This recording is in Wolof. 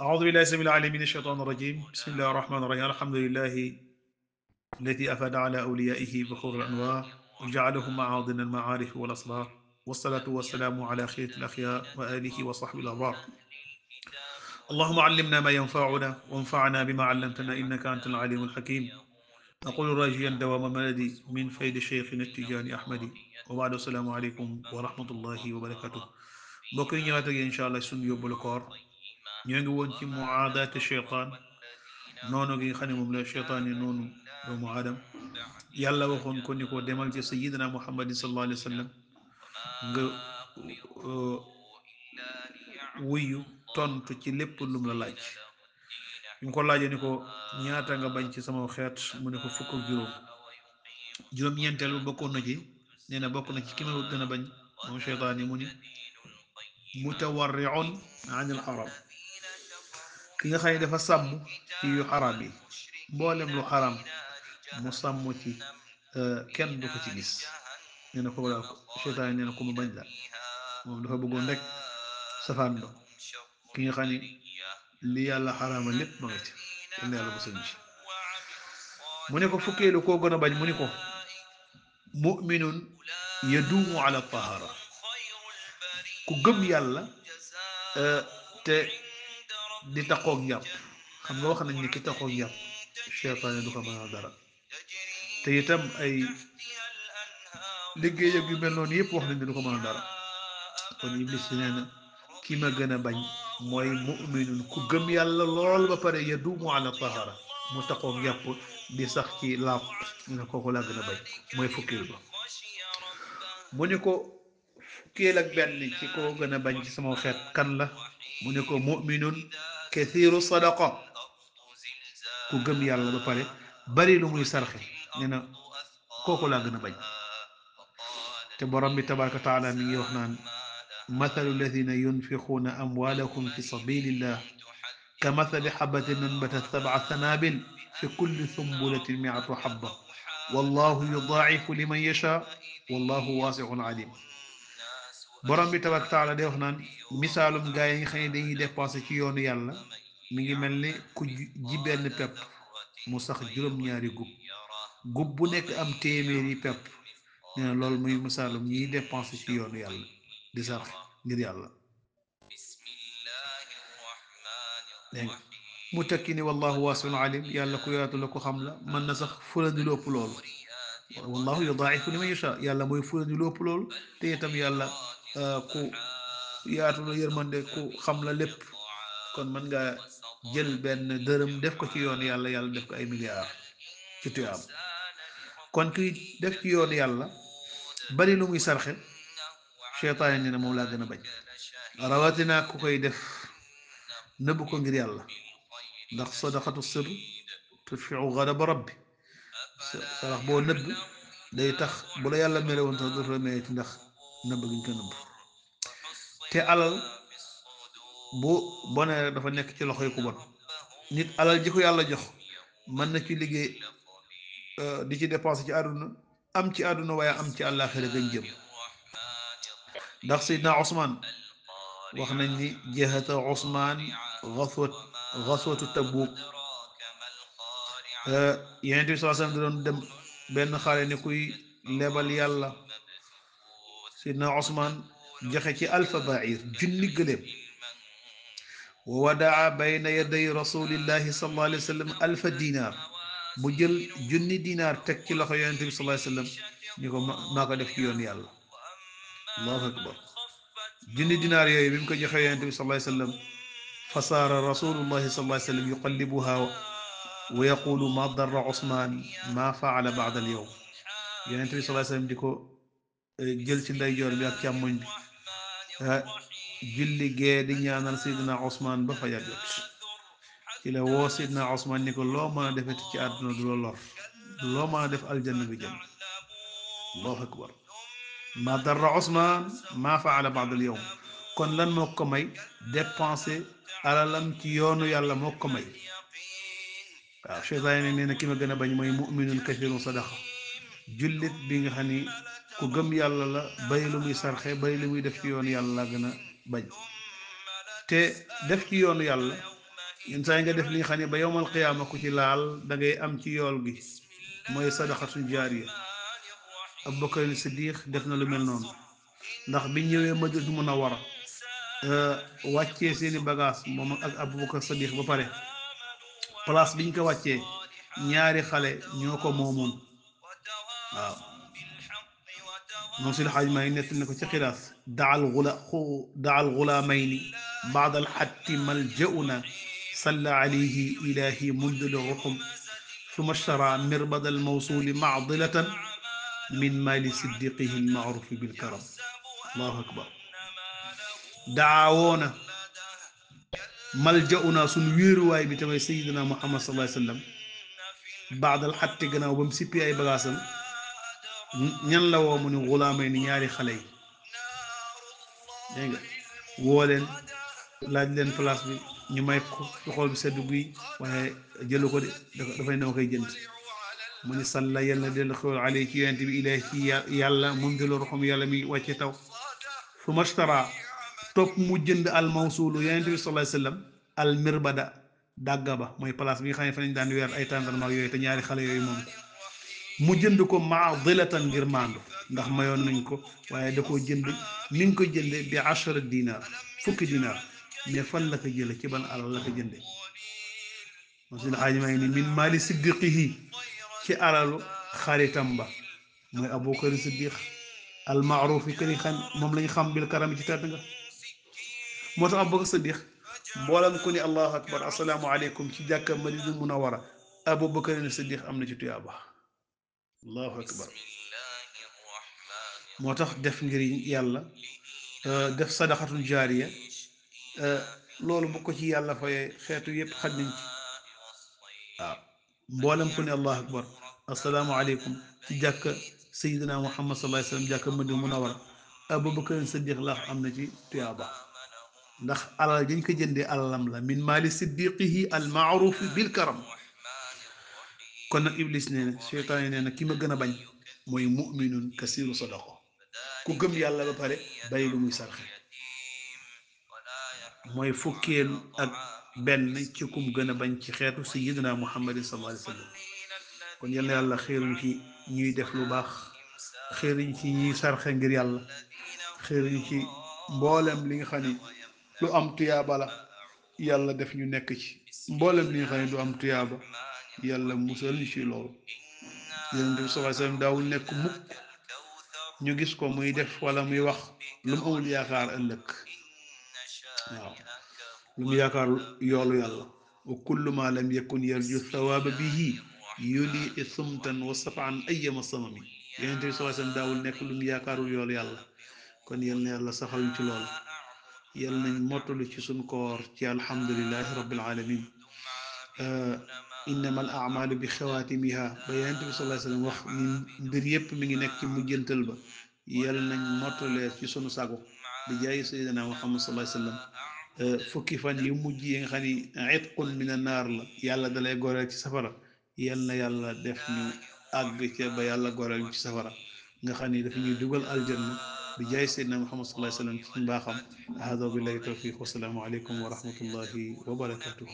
أعوذ بالله السميع العليم من الشيطان الرجيم بسم الله الرحمن الرحيم الحمد لله الذي أفاد على أوليائه بخور الأنوار وجعلهم معاضن المعارف والأسرار والصلاة والسلام على خيرة الأخيار وآله وصحبه الأبرار اللهم علمنا ما ينفعنا وانفعنا بما علمتنا إنك أنت العليم الحكيم أقول راجيا دوام مددي من فيد شيخنا التجاني أحمدي وبعد السلام عليكم ورحمة الله وبركاته بكرين يغاتي إن شاء الله سن يوبل كور ñoo ngi woon ci muaadaati cheytaan noonu gi nga xam ne moom la cheytaan yi noonu doomu aadam yàlla waxoon ko ni ko demal ci sayidina muhammadin sallallahu alayhi wa sallam nga wuyu tontu ci lépp lum la laaj bi mu ko laajee ni ko ñaata nga bañ ci sama xeet mu ne ko fukk ak juróom juróom-ñeenteel ba bokkoon na ci nee na bokk na ci ki ma gën a bañ moom cheytaan yi mu ni mutawarriun an il haram ki nga xam ne dafa sàmm ci yu xaraam yi mboolem lu xaraam mu sàmm ci kenn du ko ci gis nee na kooku daal seytaane nee na ku ma bañ la moom dafa bëggoon rek safaan ba ki nga xam ne li yàlla xaraama lépp ma nga ci yal na yàlla musal ci mu ne ko fukkeelu koo gën a bañ mu ni ko muminun yaduumu ala tahara ku gëm yàlla te di taxoog njàpp xam nga wax nañ ni ki taxoog njàpp seytaane du ko mën a dara te itam ay liggéey ak yu mel noonu yëpp wax nañ ne du ko mën a dara kon iblis nee na ki ma gën a bañ mooy muminun ku gëm yàlla lool ba pare yaduumu ala tahara mu taxoog njàpp di sax ci laab ñu ne kooku laa gën a bañ mooy fukkeel ba mu ne ko fukkeel ak benn ci koo gën a bañ ci sama xeet kan la mu ne ko muminun kathiru sadaqa ku gëm yàlla ba pare bari lu muy sarxe nee na kooku laa gën a bañ te borom bi tabaraka taala mi ngi wax naan mathalu alladina yunfiquuna amwalahum fi sabilillah ka mathali xabatin anbatat sab'a sanabil fi kulli sumbulatin miatu xabba wallahu yudaacifu liman yasha wallahu waasiun alim borom bi tabaraka taala day wax naan misaalum gaa yi nga xam ne dañuy dépensé ci yoonu yàlla mi ngi mel ni ku ji benn pepp mu sax juróom-ñaari gub bu nekk am téeméeri pepp nee na loolu muy misaalum ñiy dépensé ci yoonu yàlla di sarx ngir yàlla dégg nga mu tekki ni wallahu waasiun alim yàlla ku yaatu la ko xam la mën na sax fulandi lu ëpp loolu wallahu yudaa'ifu liman yasha yàlla mooy fulandi lu ëpp loolu te itam yàlla ku yaatu la yërmande ku xam la lépp kon mën nga jël benn dërëm def ko ci yoon yàlla yàlla def ko ay milliards ci tuyaam kon kuy def ci yoon yàlla bari lu muy sarxe cheytaane nee na moom laa gën a bañ rawatina ku koy def nëbb ko ngir yàlla ndax sadaqatu sir tudfiu gadaba rabbi sarax boo nëbb day tax bu la yàlla mere woon sax dootu la mere ci ndax nëbb gi ñu ko nëbb te alal bu bonee rek dafa nekk ci loxoy ku bon nit alal ji ko yàlla jox mën na ci liggéey di ci dépensé ci àdduna am ci àdduna waaye am ci àllaaxira gañ jëm ndax Seydina Ousmane wax nañ ni jeexata Ousmane gaswatu Tabuk Yonent bi sallallahu alayhi wasallam da doon dem benn xare ni kuy lebal yàlla Seydina Ousmane joxe ci alfa bair junni gëléem wa wadaa bayna yaday rasulillahi sallallahu alayhi wa sallam alfa dinar mu jël junni dinar teg ci loxo yonente bi sallallahu alayhi wa sallam ni ko maa ko def ci yoon yàlla allahu akbar junni dinar yooyu bi mu ko joxee yonente bi sallallahu alayhi wa sallam fa saara rasulullahi sallallahu alayhi wa sallam yuqallibuha wa yaqulu ma darra Ousmane ma faala baada al yawm yonente bi sallallahu alayhi wa sallam di ko jël ci ndeyjoor bi ak càmmoñ bi julli gee di ñaanal Seydina Ousmane ba fajar jot ci la woo Seydina Ousmane ni ko loo mën a defeti ci àdduna du la lor loo mën a def aljanna bi jëm allahu akbar ma darra Ousmane ma faala baada al yawm kon lan moo ko may dépensé alalam ci yoonu yàlla moo ko may waaw cheytaane nee na ki ma gën a bañ mooy muminun kathiru sadaqa jullit bi nga xam ni ku gëm yàlla la bari lu muy sarxe bari lu muy def ci yoonu yàlla la gën a bañ te def ci yoonu yàlla yenn saa yi nga def li nga xam ne ba yowmal qiyaama ku ci laal da ngay am ci yool gi mooy sadaqatu jaariya. Abubakar Siddiq def na lu mel noonu ndax biñ ñëwee Madinatu Munawwara wàccee seeni bagage moom ak Abubakar Siddiq ba pare place biñ ko wàccee ñaari xale ñoo ko moomoon waaw moom si xaaj maa ngi nett ne ko ci xilaas daal gulaamayni baada alxatti maljauna salla alayhi ilahi mundil ruxum suma ashtara mirbad almawsuli macdilatan min mali siddiqihi almaarufi bilkaram. allahu akbar. daawoona maljauna suñ wéeruwaay bi tamay sayidina muhammad sallallahu alayhi wa sallam baadal xatti gannaaw ba mu sippi ay bagaasam ñan la woo mu ne xulaamay ni ñaari xale yi dégg nga woo leen laaj leen place bi ñu may ko su xool bi sedd guy waaye jëlu ko de dafay ne ma koy jënd mu ni salla yal na dellu xewal alay ci yonent bi ilaahi ci yàlla moom di loolu xam yàlla mi wàcce taw su mashtara topp mu jënd al mawsuulu yonent bi sallallahu alayhi wasallam al mirbada dàgga ba mooy place bi nga xam ne fa lañ daan weer ay tàndarma ak yooyu te ñaari xale yooyu moom ko mu jënd ko maadilatan ngir maandu ndax mayoon nañ ko waaye da koo jënd ni nga ko jënde bi achara dinar fukki dinar mais fan la ko jële ci ban alal la ko jënde masil xaaji maa ngi ni min maali siddiqihi ci alalu xaritam ba mooy abubakar siddiq al maaruf yi këni xam moom lañ xam bil karam ci tedd nga moo tax abubakar siddiq mboolam ku ni allahu akbar asalaamu aleykum ci jàkka madina munawara abubakar siddiq am na ci tuyaaba allahu akbar. moo tax def ngir yàlla def sadaqatul jaariya loolu bu ko ci yàlla fayee xeetu yépp xaj nañ ci waaw mboolem ku ne allahu akbar assalaamu aleykum ci jàkka sayidina muhammad sallallahu alayhi wasallam jàkka madina munawara abubakar siddiq la am na ci tuyaaba ndax alal dañ ko jëndee alalam la min maali siddiqihi al maarufi bil karam. kon nag iblis nee na seytaan yi nee na ki ma gën a bañ mooy muminun kasiru sadaqa ku gëm yàlla ba pare bàyyi lu muy sarxe mooy fukkeel ak benn ci kum gën a bañ ci xeetu sayyidina muhammadin sallallahu alayhi wa sallam. kon yal na yàlla xéeruñ ci ñuy def lu baax xéeruñ ci ñuy sarxe ngir yàlla xéeruñ ci mboolem li nga xam ne lu am tuyaaba la yàlla def ñu nekk ci mboolem li nga xam ne du am tuyaaba yàlla musal ñu ci loolu. yonent bi sallallahu alayhi wasallam daawul nekk mukk ñu gis ko muy def wala muy wax lu mu amul yaakaar ëllëg waaw lu mu yaakaar yoolu yàlla wa kullu ma lam yakun yarju thawaaba bihi yuli sumtan wa safan ayyama samami. yonent bi sallallahu alayhi wasallam daawul nekk lu mu yaakaarul yoolu yàlla. kon yal na yàlla saxal ñu ci loolu yal nañ mottalu ci suñ koor ci alhamdulillahi rabbil alamin. innama al amalu bi xawaatimiha ba yonent bi sallallahu alayhi wasallam wax ni mbir yépp mi ngi nekk ci mujjantal ba yal nañ mottalee ci sunu sago di jaay sayyidina muhammad sallallahu alayhi wasallam fukki fan yu mujj yi nga xam ni itqun min an naar la yàlla dalay goreel ci safara yal na yàlla def ñu àgg ca ba yàlla goreel ci safara nga xam ni dafa ñuy dugal aljanna bi jaay sayyidina muhammad sallallahu alayhi wasallam ci mbaaxam hada billahi tawfiq wa salaamu aleykum wa rahmatullahi wa barakatuhu.